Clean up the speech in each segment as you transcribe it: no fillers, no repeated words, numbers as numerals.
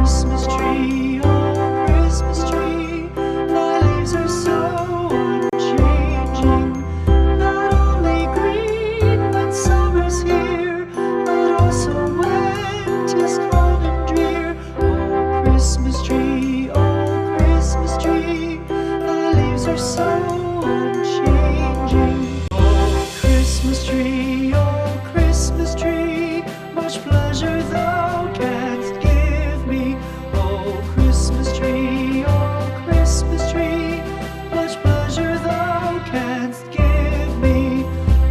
Christmas tree, oh Christmas tree, thy leaves are so unchanging. Not only green when summer's here, but also when 'tis cold and drear. Oh Christmas tree, thy leaves are so unchanging. Oh Christmas tree, much pleasure thou canst give me. Oh Christmas tree, much pleasure thou canst give me.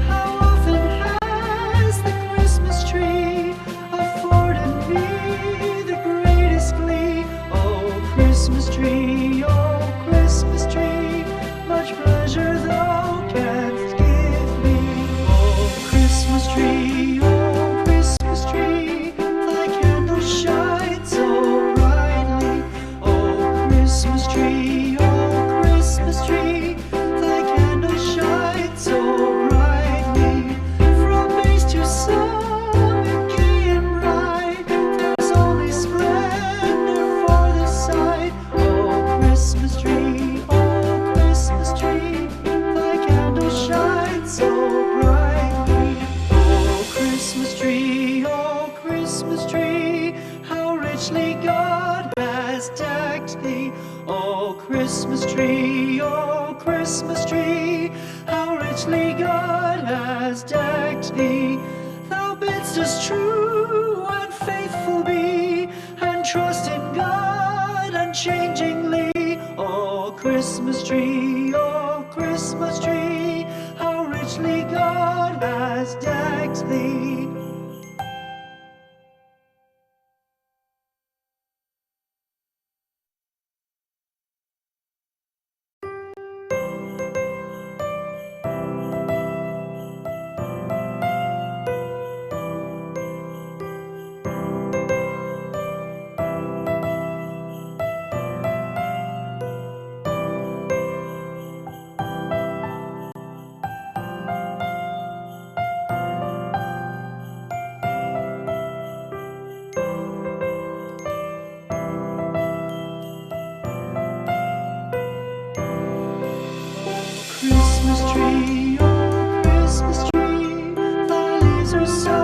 How often has the Christmas tree afforded me the greatest glee? Oh Christmas tree, much pleasure thou canst give me. Oh Christmas tree, thy candles shine so brightly. Oh Christmas tree, thy candles shine so brightly. From base to summit, gay and bright, there's only splendor for the sight. Oh Christmas tree, thy candles shine so brightly. Oh Christmas tree, how richly God has decked thee. Oh Christmas tree, how richly God has decked thee. Thou bidst us true and faithful be, and trust in God unchangingly. Oh Christmas tree, how richly God has decked thee. Christmas tree, thy leaves are so